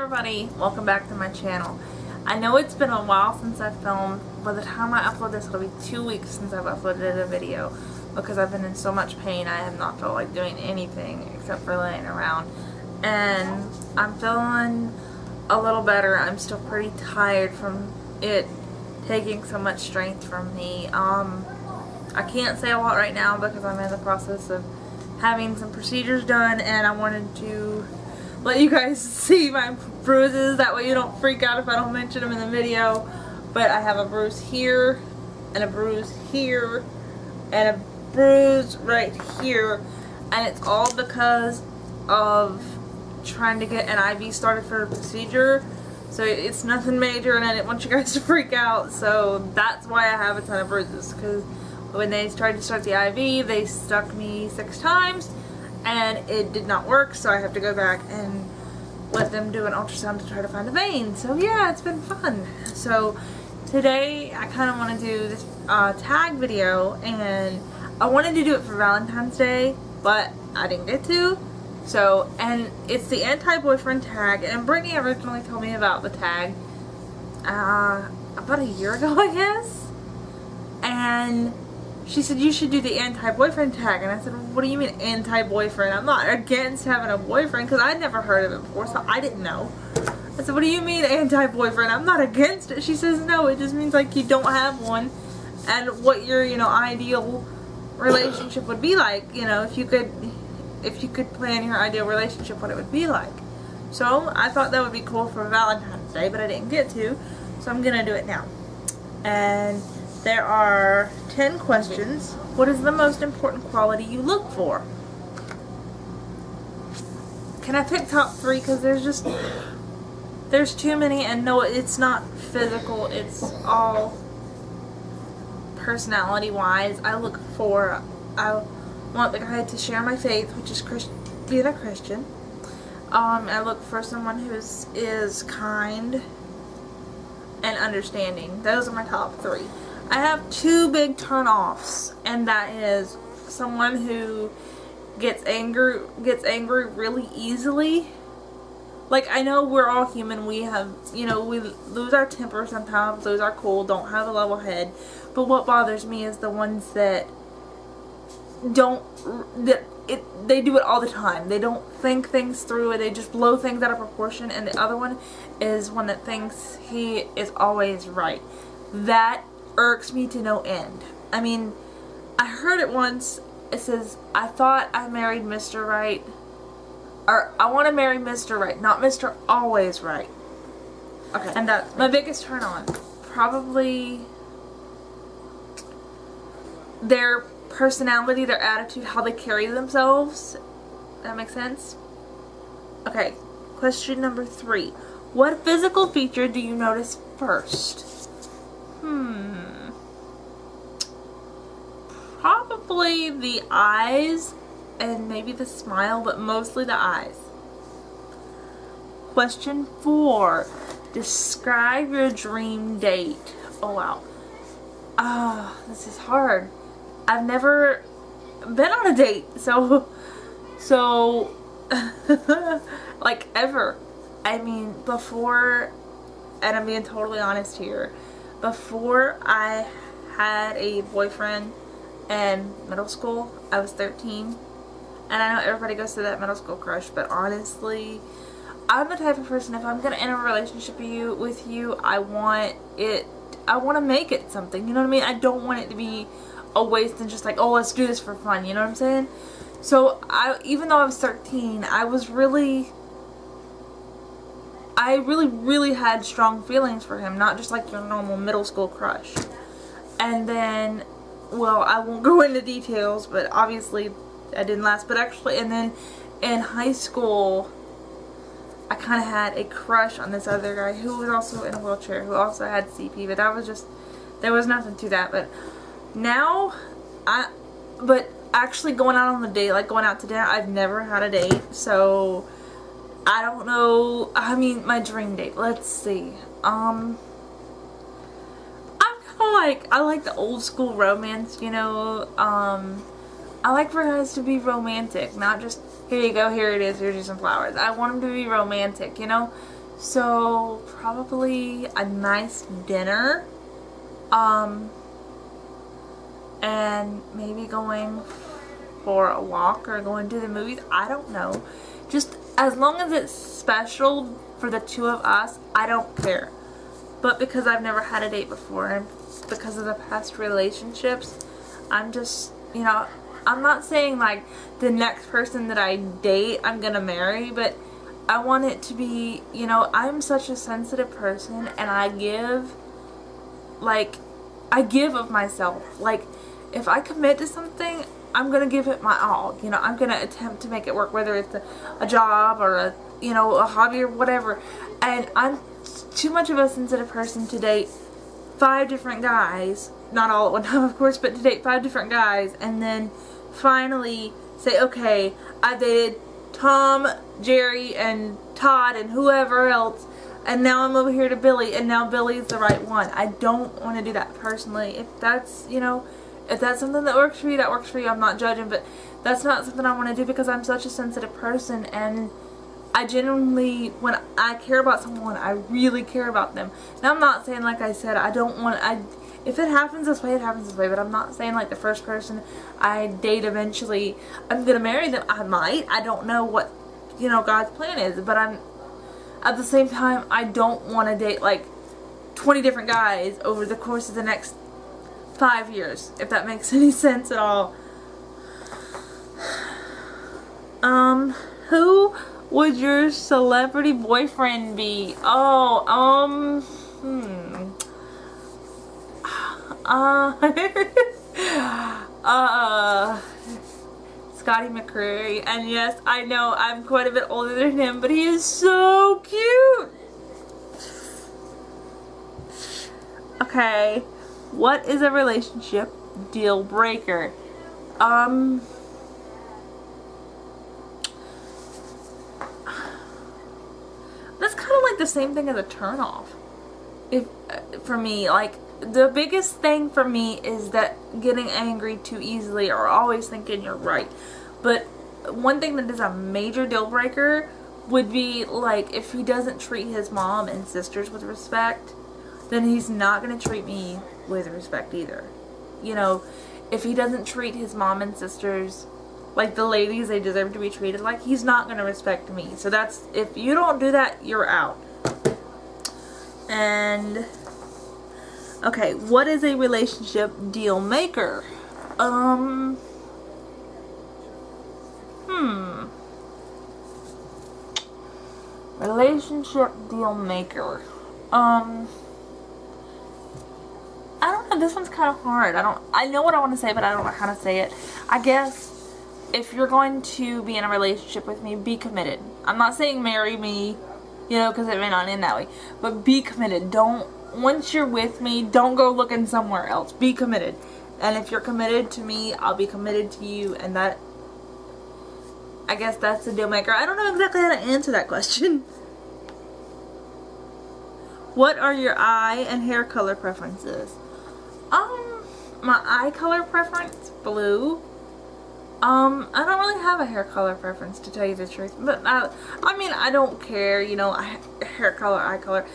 everybody, welcome back to my channel. I know it's been a while since I filmed. By the time I upload this, it'll be 2 weeks since I've uploaded a video because I've been in so much pain. I have not felt like doing anything except for laying around, and I'm feeling a little better. I'm still pretty tired from it taking so much strength from me. I can't say a lot right now because I'm in the process of having some procedures done, and I wanted to let you guys see my bruises, that way you don't freak out if I don't mention them in the video. But I have a bruise here, and a bruise here, and a bruise right here, and it's all because of trying to get an IV started for a procedure. So it's nothing major, and I didn't want you guys to freak out, so that's why I have a ton of bruises. Because when they tried to start the IV, they stuck me 6 times and it did not work, so I have to go back and let them do an ultrasound to try to find a vein. So yeah, it's been fun. So today I kind of want to do this tag video, and I wanted to do it for Valentine's Day, but I didn't get to. So, and it's the anti-boyfriend tag, and Brittany originally told me about the tag about a year ago, I guess, and she said you should do the anti-boyfriend tag, and I said, what do you mean anti-boyfriend? I'm not against having a boyfriend, because I'd never heard of it before, so I didn't know. I said, what do you mean anti-boyfriend? I'm not against it. She says, no, it just means like you don't have one, and what your, ideal relationship would be like, if you could plan your ideal relationship, what it would be like. So I thought that would be cool for Valentine's Day, but I didn't get to, so I'm gonna do it now. And there are 10 questions. What is the most important quality you look for? Can I pick top 3? Because there's too many, and no, it's not physical, it's all personality wise. I want the guy to share my faith, which is being a Christian. I look for someone who is kind and understanding. Those are my top 3. I have 2 big turn-offs, and that is someone who gets angry really easily. Like, I know we're all human. We have, we lose our temper sometimes, lose our cool, don't have a level head. But what bothers me is the ones that they do it all the time. They don't think things through, and they just blow things out of proportion. And the other one is one that thinks he is always right. That irks me to no end. I mean, I heard it once. It says, I thought I married Mr. Right, or I want to marry Mr. Right, not Mr. Always Right. Okay, and that's my biggest turn on. Probably their personality, their attitude, how they carry themselves. That makes sense? Okay, question number 3. What physical feature do you notice first? Probably the eyes and maybe the smile, but mostly the eyes. Question 4. Describe your dream date. Oh wow. This is hard. I've never been on a date, so like ever. I mean, before, and I'm being totally honest here, before I had a boyfriend in middle school, I was 13, and I know everybody goes through that middle school crush, but honestly, I'm the type of person, if I'm gonna enter a relationship with you, I want to make it something, you know what I mean? I don't want it to be a waste and just like, oh, let's do this for fun, you know what I'm saying? So even though I was 13, I really had strong feelings for him, not just like your normal middle school crush. And then, well, I won't go into details, but obviously that didn't last. But actually, and then in high school, I kind of had a crush on this other guy who was also in a wheelchair, who also had CP, but that was just, there was nothing to that. But now, but actually going out on a date, like going out to dinner, I've never had a date, so I don't know. I mean, my dream date, let's see. I'm kind of like, I like the old school romance, I like for guys to be romantic, not just, here you go, here it is, here's you some flowers. I want them to be romantic, So probably a nice dinner, and maybe going for a walk or going to the movies. I don't know. Just as long as it's special for the two of us, I don't care. But because I've never had a date before, and because of the past relationships, I'm just, you know, I'm not saying like the next person that I date I'm gonna marry, but I want it to be, you know, I'm such a sensitive person, and I give of myself. Like, if I commit to something, I'm gonna give it my all. You know, I'm gonna attempt to make it work, whether it's a job or a, you know, a hobby or whatever. And I'm too much of a sensitive person to date 5 different guys, not all at one time of course, but to date 5 different guys and then finally say, okay, I dated Tom, Jerry, and Todd, and whoever else, and now I'm over here to Billy, and now Billy's the right one. I don't want to do that personally. If that's, you know, if that's something that works for you, that works for you. I'm not judging, but that's not something I want to do because I'm such a sensitive person, and I genuinely, when I care about someone, I really care about them. Now, I'm not saying, like I said, I don't want, if it happens this way, it happens this way, but I'm not saying like the first person I date eventually, I'm gonna marry them. I might. I don't know what, you know, God's plan is, but at the same time, I don't want to date like 20 different guys over the course of the next 5 years, if that makes any sense at all. Who would your celebrity boyfriend be? Scotty McCreery. And yes, I know I'm quite a bit older than him, but he is so cute. Okay, what is a relationship deal breaker? That's kind of like the same thing as a turn off. If for me, like, the biggest thing for me is that getting angry too easily or always thinking you're right. But one thing that is a major deal breaker would be like if he doesn't treat his mom and sisters with respect, then he's not going to treat me with respect either. You know, if he doesn't treat his mom and sisters like the ladies they deserve to be treated like, he's not going to respect me. So that's, if you don't do that, you're out. And okay, what is a relationship deal maker? Relationship deal maker. I don't know, this one's kind of hard. I know what I want to say, but I don't know how to say it. I guess if you're going to be in a relationship with me, be committed. I'm not saying marry me, you know, because it may not end that way. But be committed. Once you're with me, don't go looking somewhere else. Be committed. And if you're committed to me, I'll be committed to you. And that, I guess that's the deal maker. I don't know exactly how to answer that question. What are your eye and hair color preferences? My eye color preference, blue. I don't really have a hair color preference, to tell you the truth. But I mean, I don't care, you know, hair color, eye color.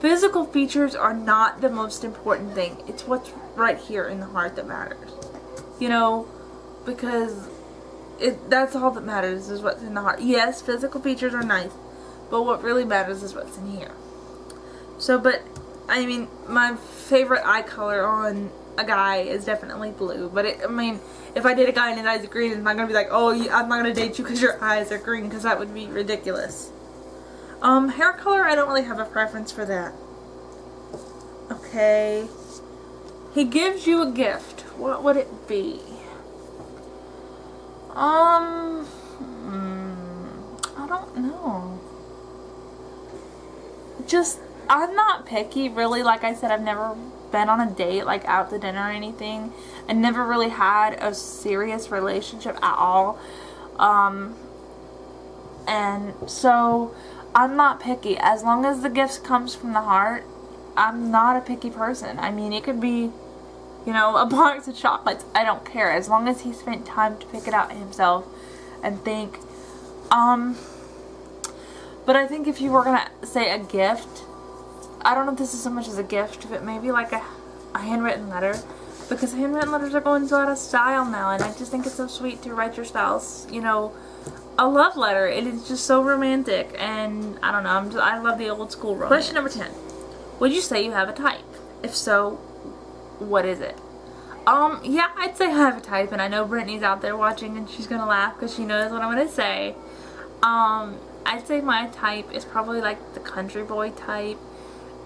Physical features are not the most important thing. It's what's right here in the heart that matters. You know, because that's all that matters, is what's in the heart. Yes, physical features are nice, but what really matters is what's in here. So, but, I mean, my favorite eye color on a guy is definitely blue. But, I mean, if I date a guy and his eyes are green, I'm not going to be like, oh, I'm not going to date you because your eyes are green, because that would be ridiculous. Hair color, I don't really have a preference for that. Okay. He gives you a gift. What would it be? I don't know. Just, I'm not picky, really. Like I said, I've never been on a date, like out to dinner or anything. I never really had a serious relationship at all. And so I'm not picky. As long as the gift comes from the heart, I'm not a picky person. I mean, it could be, you know, a box of chocolates. I don't care. As long as he spent time to pick it out himself and think. But I think if you were gonna say a gift, I don't know if this is so much as a gift, but maybe like a handwritten letter. Because handwritten letters are going so out of style now, and I just think it's so sweet to write your spouse, you know, a love letter. It is just so romantic, and I don't know, I love the old school romance. Question number 10. Would you say you have a type? If so, what is it? Yeah, I'd say I have a type, and I know Brittany's out there watching, and she's gonna laugh because she knows what I'm gonna say. I'd say my type is probably like the country boy type.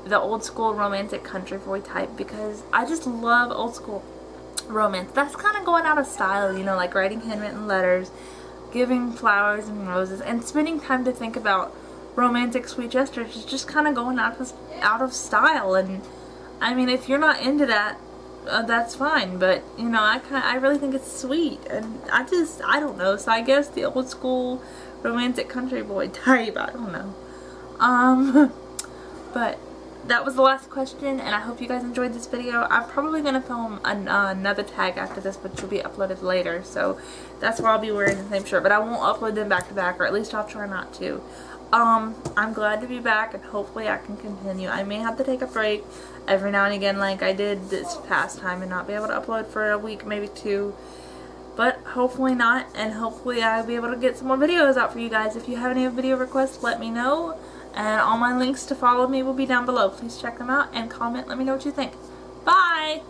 The old school romantic country boy type, because I just love old school romance. That's kind of going out of style, you know, like writing handwritten letters, giving flowers and roses, and spending time to think about romantic sweet gestures is just kind of going out of style. And I mean, if you're not into that, that's fine, but you know, I really think it's sweet, and I don't know, so I guess the old school romantic country boy type, I don't know. But that was the last question, and I hope you guys enjoyed this video. I'm probably going to film another tag after this, which will be uploaded later, so that's where I'll be wearing the same shirt, but I won't upload them back to back, or at least I'll try not to. I'm glad to be back, and hopefully I can continue. I may have to take a break every now and again like I did this past time and not be able to upload for a week, maybe 2, but hopefully not, and hopefully I'll be able to get some more videos out for you guys. If you have any video requests, let me know. And all my links to follow me will be down below. Please check them out and comment. Let me know what you think. Bye!